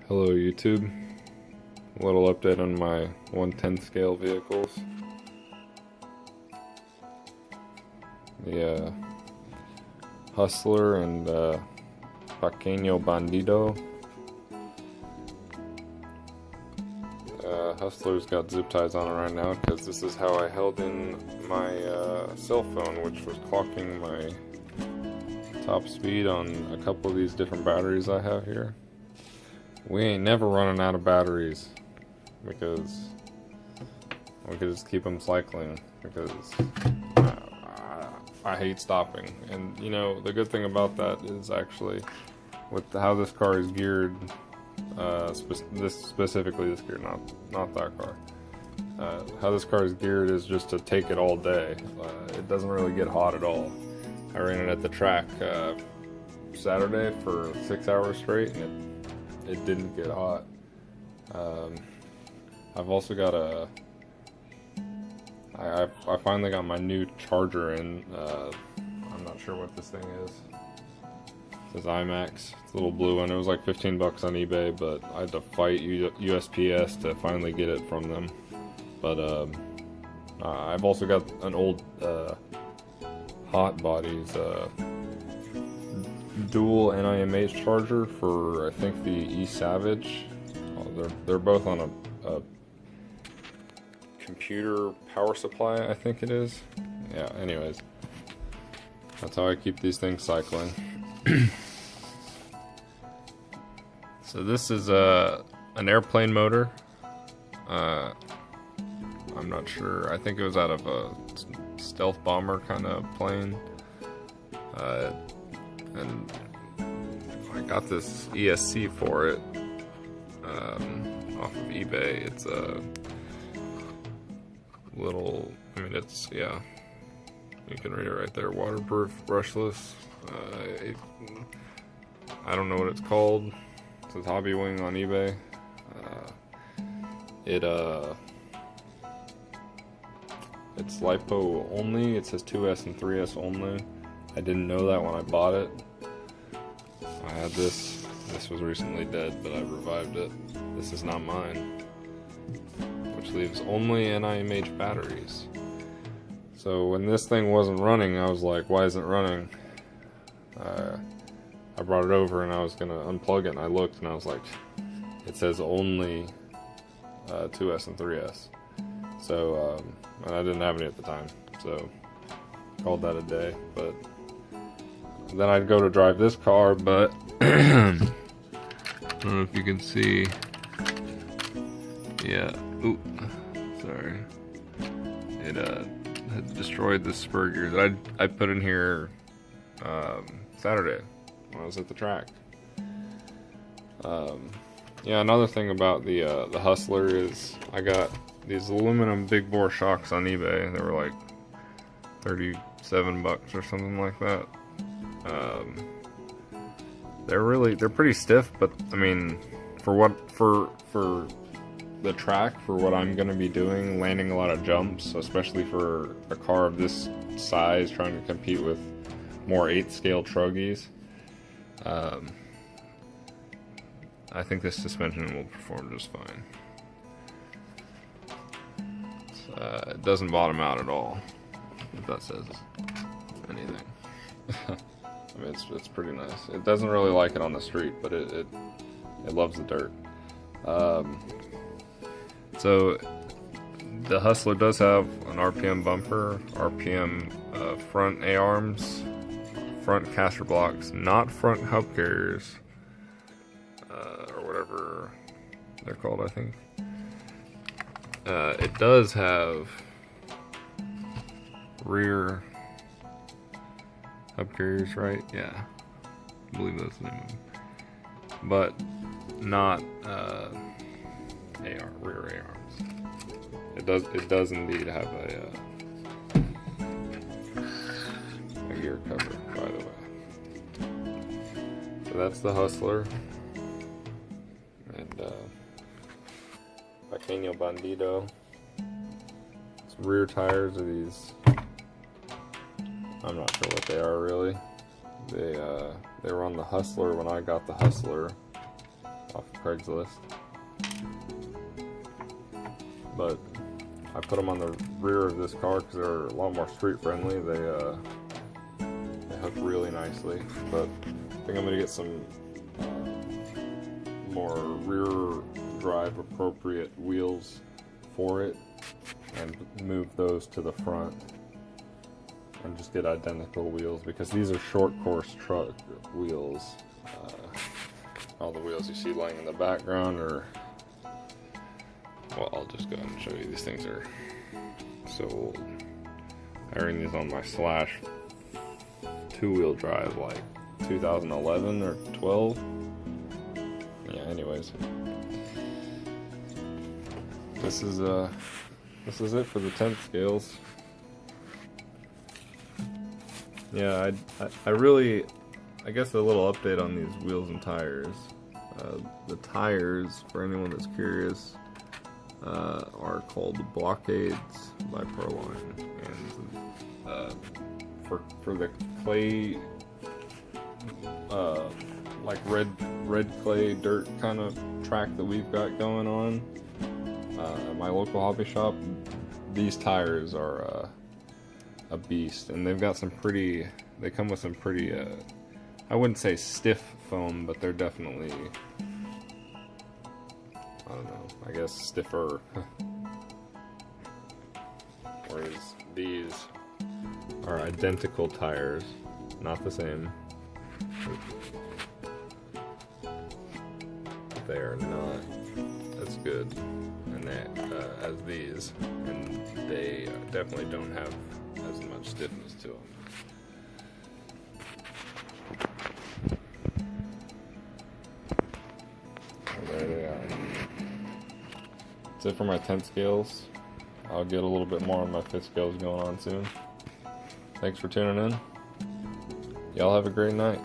Hello YouTube, a little update on my 1/10 scale vehicles. The Hustler and Paqueño Bandido. Hustler's got zip ties on it right now because this is how I held in my cell phone, which was clocking my top speed on a couple of these different batteries I have here. We ain't never running out of batteries because we could just keep them cycling because I hate stopping. And you know, the good thing about that is actually with how this car is geared, specifically this gear, not that car. How this car is geared is just to take it all day. It doesn't really get hot at all. I ran it at the track Saturday for 6 hours straight, and it didn't get hot. I've also got I finally got my new charger in. I'm not sure what this thing is. It says emaxx. It's a little blue one. It was like 15 bucks on eBay, but I had to fight USPS to finally get it from them. But I've also got an old Hot Bodies dual NIMH charger for I think the E-Savage. They're both on a computer power supply, I think it is. Yeah, anyways, that's how I keep these things cycling. So this is an airplane motor. I'm not sure. I think it was out of a stealth bomber kind of plane. And I got this ESC for it off of eBay. It's a little, I mean, it's, yeah, you can read it right there, waterproof, brushless. I don't know what it's called. It says Hobby Wing on eBay. It's LiPo only. It says 2S and 3S only. I didn't know that when I bought it. I had this. This was recently dead, but I revived it. This is not mine. Which leaves only NIMH batteries. So when this thing wasn't running, I was like, why isn't it running? I brought it over and I was gonna unplug it, and I looked and I was like, it says only 2S and 3S. So, and I didn't have any at the time, so called that a day. But then I'd go to drive this car, but I don't know if you can see. Yeah, ooh, sorry. It had destroyed the spur gear that I put in here Saturday when I was at the track. Yeah, another thing about the Hustler is I got these aluminum big bore shocks on eBay. They were like 37 bucks or something like that. They're pretty stiff, but I mean, for the track, for what I'm gonna be doing, landing a lot of jumps, especially for a car of this size, trying to compete with more 8 scale truggies. I think this suspension will perform just fine. It doesn't bottom out at all, if that says anything. I mean, it's pretty nice. It doesn't really like it on the street, but it loves the dirt. So the Hustler does have an RPM bumper, RPM front A-arms, front caster blocks, not front hub carriers, or whatever they're called, I think. It does have rear hub carriers, right? Yeah, I believe that's the name of them. But not rear A-arms. It does indeed have a gear cover, by the way. So that's the Hustler. And Paqueño Bandido. Its rear tires are these. I'm not sure what they are really. They were on the Hustler when I got the Hustler off Craigslist. But I put them on the rear of this car because they're a lot more street friendly. They hook really nicely. But I think I'm gonna get some more rear drive appropriate wheels for it and move those to the front and just get identical wheels, because these are short course truck wheels. All the wheels you see laying in the background are, well, I'll just go ahead and show you. These things are so old. I ran these on my Slash two-wheel drive like 2011 or 12. Yeah, anyways. This is it for the 10th scales. Yeah, I guess a little update on these wheels and tires. The tires, for anyone that's curious, are called Blockades by Proline, and for the clay, like red clay dirt kind of track that we've got going on at my local hobby shop, these tires are a beast, and they've got some pretty. They come with some pretty. I wouldn't say stiff foam, but they're definitely, I don't know, I guess stiffer. Whereas these are identical tires, not the same. They are not as good as these, and they definitely don't have as much stiffness to them. There they are. That's it for my 10th scales. I'll get a little bit more on my 5th scales going on soon. Thanks for tuning in. Y'all have a great night.